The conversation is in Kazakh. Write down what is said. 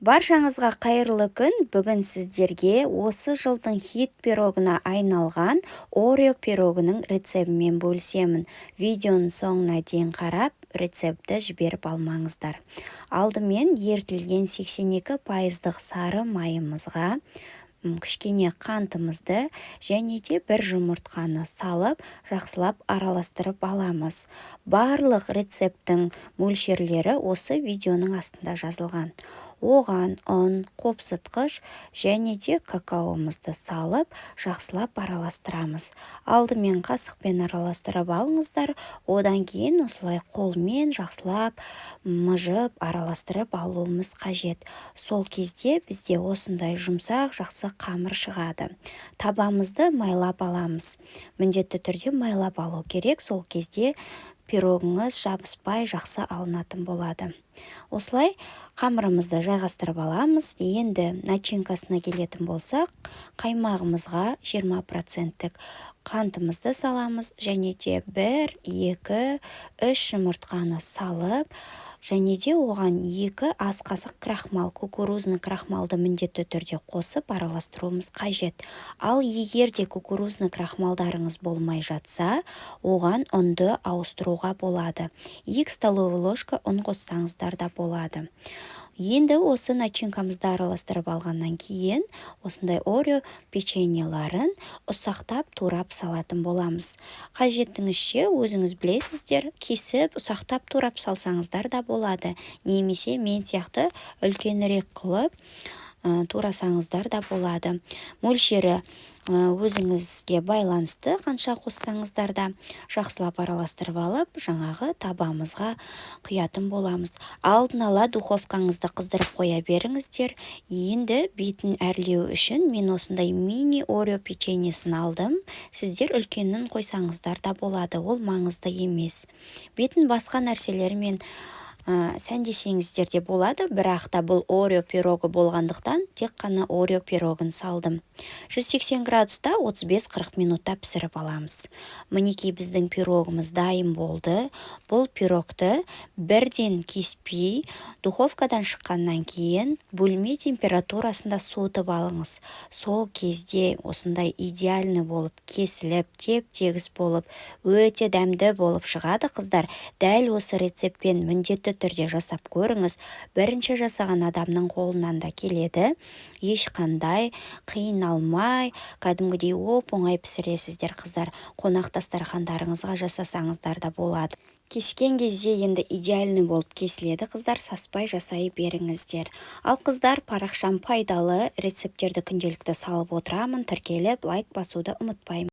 Баршаңызға қайырлы күн. Бүгін сіздерге осы жылдың хит пирогына айналған Орео пирогының рецебімен бөлісемін. Видеоның соңына дейін қарап, рецепті жіберіп алмаңыздар. Алдымен ертілген 82% сары майымызға кішкене қантымызды және де бір жұмыртқаны салып, жақсылап араластырып аламыз. Барлық рецептің мөлшерлері осы видеоның астында жазылған. Оған ұн, қопсытқыш және де какаомызды салып, жақсылап араластырамыз. Алдымен қасықпен араластырып алыңыздар, одан кейін осылай қолмен жақсылап мыжып араластырып алуымыз қажет. Сол кезде бізде осындай жұмсақ жақсы қамыр шығады. Табамызды майлап аламыз. Міндетті түрде майлап алу керек, сол кезде пирогыңыз жабыспай жақсы алынатын болады. Осылай қамырымызды жайғастырып аламыз. Енді начинкасына келетін болсақ, қаймағымызға 20% қантымызды саламыз және де 1, 2, 3 жұмыртқаны салып, және де оған 2 ас қасық крахмал, кукурузный крахмалды міндетті түрде қосып араластыруымыз қажет. Ал егер де кукурузный крахмалдарыңыз болмай жатса, оған ұнды ауыстыруға болады. 2 столовый ложка ұн қоссаңыздар да болады. Енді осы начинкамызды араластырып алғаннан кейін, осындай Орео печеньеларын ұсақтап турап салатын боламыз. Қажеттіңізше өзіңіз білесіздер, кесіп ұсақтап турап салсаңыздар да болады. Немесе мен сияқты үлкенірек қылып турасаңыздар да болады. Мөлшері өзіңізге байланысты, қанша қоссаңыздар да жақсылап араластырып алып, жаңағы табамызға құятын боламыз. Алдын ала духовкаңызды қыздырып қоя беріңіздер. Енді бетін әрлеу үшін мен осындай мини Орео печеньесін алдым. Сіздер үлкенін қойсаңыздар да болады, ол маңызды емес. Бетін басқа нәрселермен сәндесеңіздер де болады, бірақ та бұл Орео пирогы болғандықтан тек қана Орео пирогын салдым. 180 градуста 35-40 минутта пісіріп аламыз. Мінекей біздің пирогымыз дайын болды. Бұл пирогты бірден кеспей, духовкадан шыққаннан кейін бөлме температурасында суытып алыңыз. Сол кезде осындай идеальны болып, кесіліп, теп-тегіс болып, өте дәмді болып шығады, қыздар. Дәл осы рецептпен міндетті түрде жасап көріңіз. Бірінші жасаған адамның қолынан да келеді. Ешқандай қиналмай, кәдімгідей оп-оңай пісіресіздер, қыздар. Қонақ дастархандарыңызға жасасаңыздар да болады. Кескен кезде енді идеальны болып кесіледі, қыздар, саспай жасай беріңіздер. Ал қыздар, парақшам пайдалы рецептерді күнделікті салып отырамын, тіркеліп лайк басуды ұмытпаймын.